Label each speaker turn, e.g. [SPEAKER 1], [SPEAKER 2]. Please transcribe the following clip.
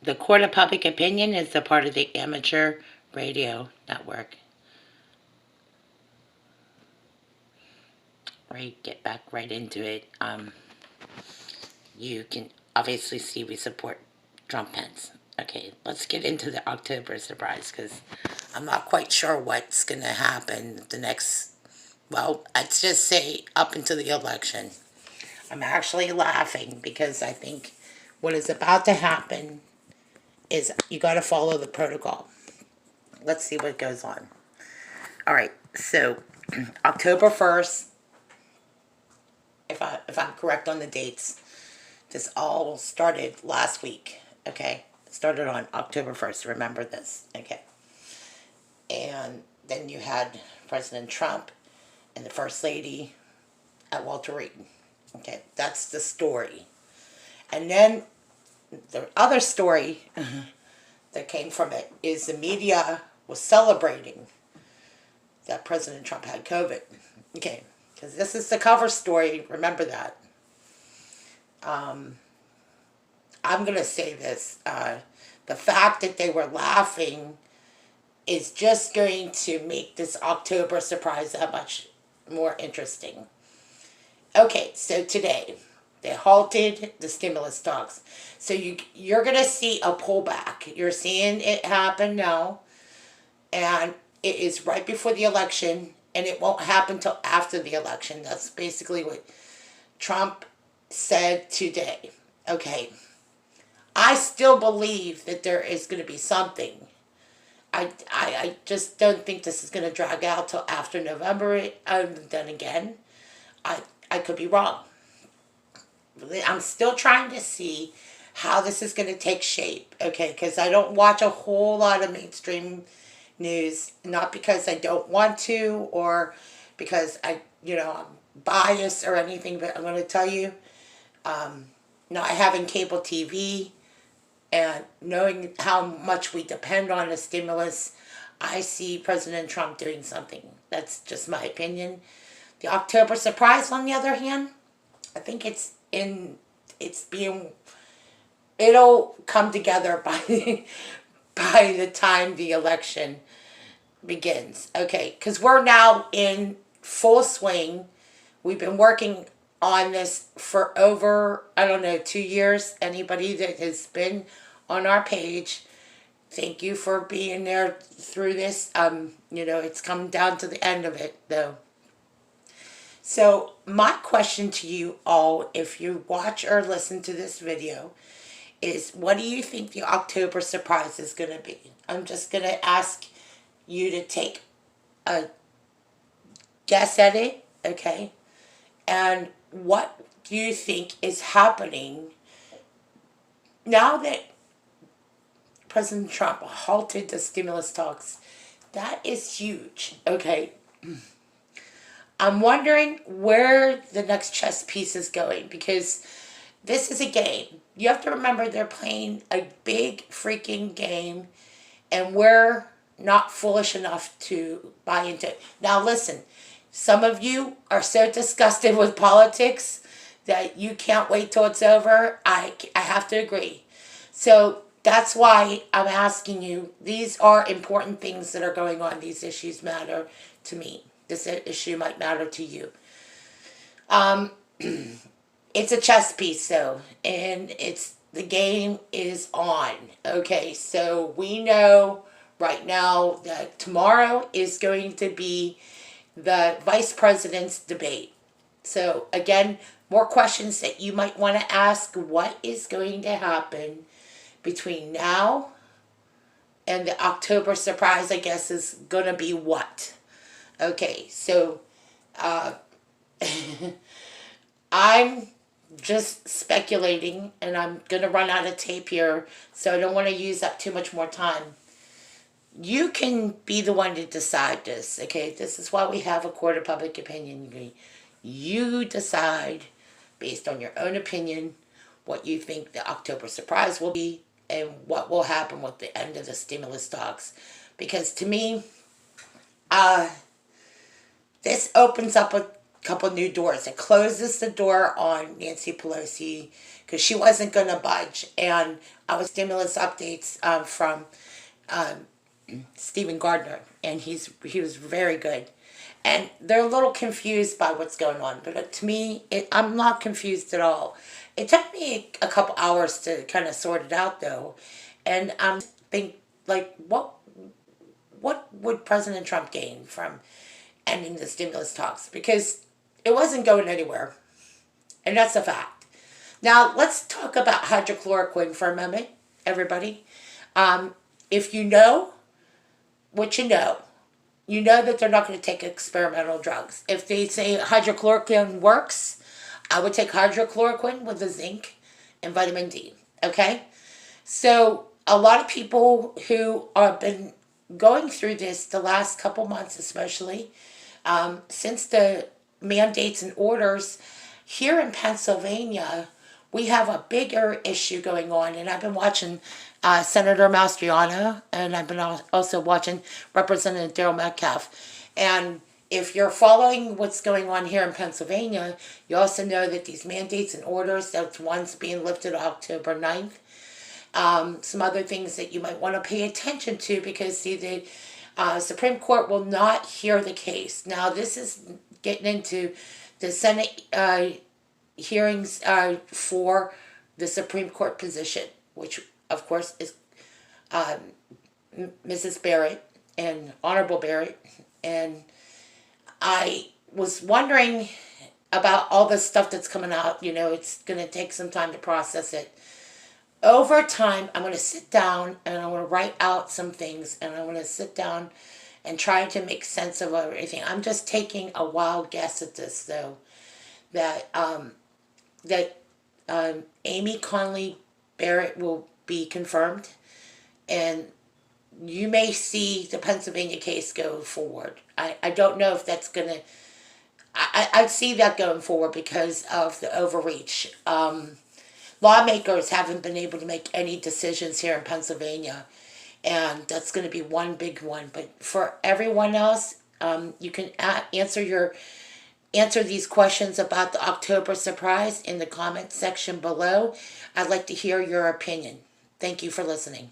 [SPEAKER 1] The Court of Public Opinion is a part of the Amateur Radio Network. Right, get back right into it. You can obviously see we support Trump Pence. Okay, let's get into the October surprise, because I'm not quite sure what's going to happen the next, well, I'd just say up until the election. I'm actually laughing because I think what is about to happen is you got to follow the protocol. Let's see what goes on. All right, so October 1st, if I'm correct on the dates, this all started last week, okay? It started on October 1st, remember this, okay? And then you had President Trump and the First Lady at Walter Reed. Okay, that's the story. And then the other story that came from it is the media was celebrating that President Trump had COVID. Okay, because this is the cover story, remember that. I'm going to say this. The fact that they were laughing is just going to make this October surprise that much more interesting. Okay, so today they halted the stimulus talks. So you're going to see a pullback. You're seeing it happen now. And it is right before the election. And it won't happen till after the election. That's basically what Trump said today. Okay. I still believe that there is going to be something. I just don't think this is going to drag out till after November. Then again, I could be wrong. I'm still trying to see how this is going to take shape, okay? Because I don't watch a whole lot of mainstream news, not because I don't want to or because I'm biased or anything, but I'm going to tell you, not having cable TV and knowing how much we depend on a stimulus, I see President Trump doing something. That's just my opinion. The October surprise, on the other hand, I think it'll come together by by the time the election begins. Okay, because we're now in full swing. We've been working on this for over, 2 years. Anybody that has been on our page, thank you for being there through this. It's come down to the end of it, though. So my question to you all, if you watch or listen to this video, is what do you think the October surprise is going to be? I'm just going to ask you to take a guess at it, okay? And what do you think is happening now that President Trump halted the stimulus talks? That is huge, okay? I'm wondering where the next chess piece is going, because this is a game. You have to remember they're playing a big freaking game, and we're not foolish enough to buy into it. Now listen, some of you are so disgusted with politics that you can't wait till it's over. I have to agree. So that's why I'm asking you, these are important things that are going on. These issues matter to me. This issue might matter to you. It's a chess piece, though, and the game is on. Okay, so we know right now that tomorrow is going to be the vice president's debate. So again, more questions that you might want to ask. What is going to happen between now and the October surprise, I guess, is going to be what? Okay, so I'm just speculating, and I'm going to run out of tape here, so I don't want to use up too much more time. You can be the one to decide this, okay? This is why we have a court of public opinion. You decide, based on your own opinion, what you think the October surprise will be and what will happen with the end of the stimulus talks. Because to me, this opens up a couple new doors. It closes the door on Nancy Pelosi because she wasn't going to budge. And I was stimulus updates from Stephen Gardner, and he was very good. And they're a little confused by what's going on, but to me, I'm not confused at all. It took me a couple hours to kind of sort it out, though, and I'm think like, what would President Trump gain from ending the stimulus talks? Because it wasn't going anywhere, and that's a fact. Now let's talk about hydrochloroquine for a moment, everybody. If you know what you know that they're not going to take experimental drugs. If they say hydrochloroquine works, I would take hydrochloroquine with the zinc and vitamin D. Okay? So, a lot of people who have been going through this the last couple months, especially, since the mandates and orders here in Pennsylvania, we have a bigger issue going on, and I've been watching Senator Mastriano, and I've been also watching Representative Daryl Metcalf. And if you're following what's going on here in Pennsylvania, you also know that these mandates and orders, that's one's being lifted October 9th. Some other things that you might want to pay attention to, because see, the Supreme Court will not hear the case. Now, this is getting into the Senate hearings for the Supreme Court position, which of course is Mrs. Barrett and Honorable Barrett. And I was wondering about all this stuff that's coming out. You know, it's going to take some time to process it. Over time, I'm going to sit down and I want to write out some things, and I want to sit down and try to make sense of everything. I'm just taking a wild guess at this, though, that Amy Conley Barrett will be confirmed, and you may see the Pennsylvania case go forward. I don't know if that's going to... I see that going forward because of the overreach. Lawmakers haven't been able to make any decisions here in Pennsylvania, and that's going to be one big one. But for everyone else, you can answer these questions about the October surprise in the comment section below. I'd like to hear your opinion. Thank you for listening.